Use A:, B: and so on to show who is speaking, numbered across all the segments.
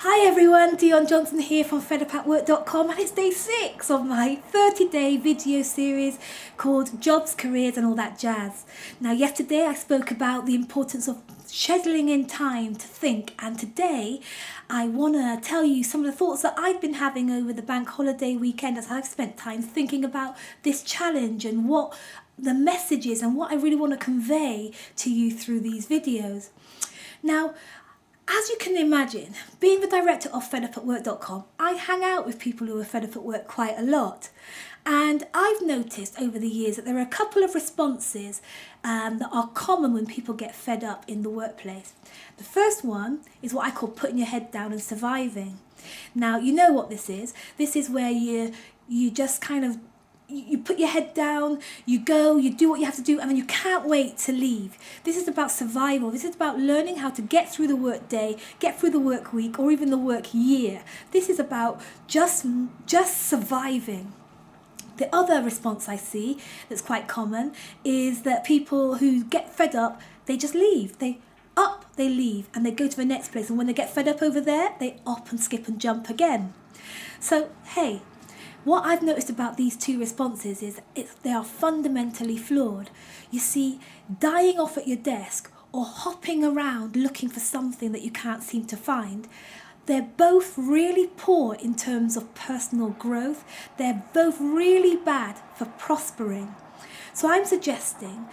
A: Hi everyone, Dion Johnson here from fabricate.com, and it's day 6 of my 30-day video series called Jobs, Careers and All That Jazz. Now yesterday I spoke about the importance of scheduling in time to think, and today I want to tell you some of the thoughts that I've been having over the bank holiday weekend as I've spent time thinking about this challenge and what the message is and what I really want to convey to you through these videos. Now, as you can imagine, being the director of fedup@work.com, I hang out with people who are fed up at work quite a lot. And I've noticed over the years that there are a couple of responses that are common when people get fed up in the workplace. The first one is what I call putting your head down and surviving. Now, you know what this is. This is where you just kind of you put your head down, you go, you do what you have to do, and then you can't wait to leave. This is about survival. This is about learning how to get through the work day, get through the work week, or even the work year. This is about just surviving. The other response I see that's quite common is that people who get fed up, they just leave. They leave, and they go to the next place. And when they get fed up over there, they up and skip and jump again. So, hey, what I've noticed about these two responses is they are fundamentally flawed. You see, dying off at your desk or hopping around looking for something that you can't seem to find, they're both really poor in terms of personal growth. They're both really bad for prospering. So I'm suggesting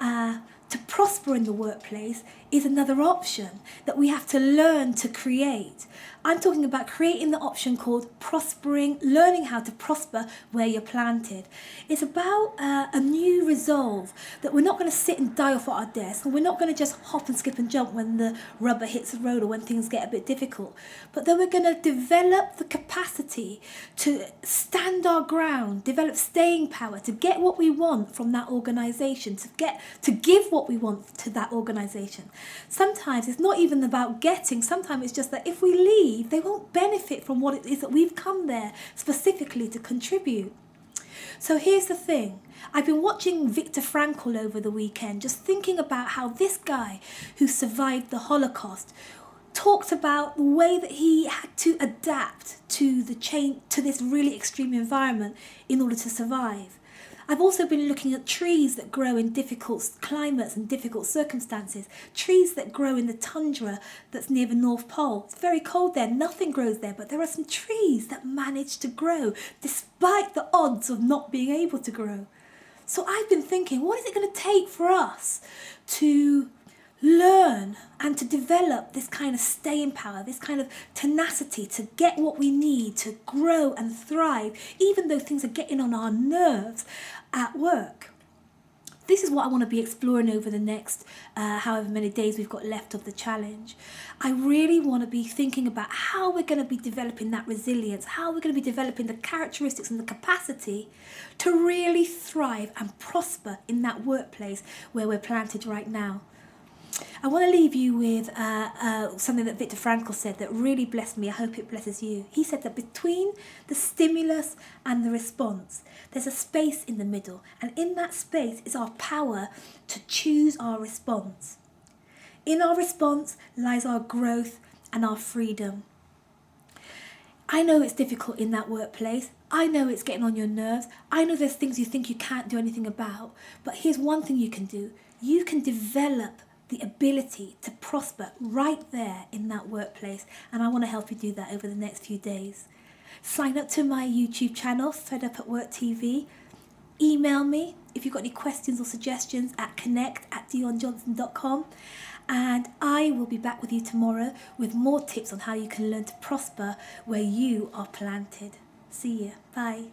A: to prosper in the workplace is another option that we have to learn to create. I'm talking about creating the option called prospering, learning how to prosper where you're planted. It's about a new resolve that we're not going to sit and die off at our desk, and we're not going to just hop and skip and jump when the rubber hits the road or when things get a bit difficult, but that we're going to develop the capacity to stand our ground, develop staying power, to get what we want from that organisation, to give what we want to that organisation. Sometimes it's not even about getting, sometimes it's just that if we leave, they won't benefit from what it is that we've come there specifically to contribute. So here's the thing. I've been watching Viktor Frankl over the weekend, just thinking about how this guy who survived the Holocaust talked about the way that he had to adapt to the change, to this really extreme environment in order to survive. I've also been looking at trees that grow in difficult climates and difficult circumstances. Trees that grow in the tundra that's near the North Pole. It's very cold there, nothing grows there, but there are some trees that manage to grow despite the odds of not being able to grow. So I've been thinking, what is it going to take for us to learn and to develop this kind of staying power, this kind of tenacity to get what we need to grow and thrive, even though things are getting on our nerves at work. This is what I want to be exploring over the next however many days we've got left of the challenge. I really want to be thinking about how we're going to be developing that resilience, how we're going to be developing the characteristics and the capacity to really thrive and prosper in that workplace where we're planted right now. I want to leave you with something that Viktor Frankl said that really blessed me. I hope it blesses you. He said that between the stimulus and the response, there's a space in the middle. And in that space is our power to choose our response. In our response lies our growth and our freedom. I know it's difficult in that workplace. I know it's getting on your nerves. I know there's things you think you can't do anything about. But here's one thing you can do. You can develop the ability to prosper right there in that workplace, and I want to help you do that over the next few days. Sign up to my YouTube channel, Fed Up at Work TV. Email me if you've got any questions or suggestions at connect@dionjohnson.com, and I will be back with you tomorrow with more tips on how you can learn to prosper where you are planted. See you. Bye.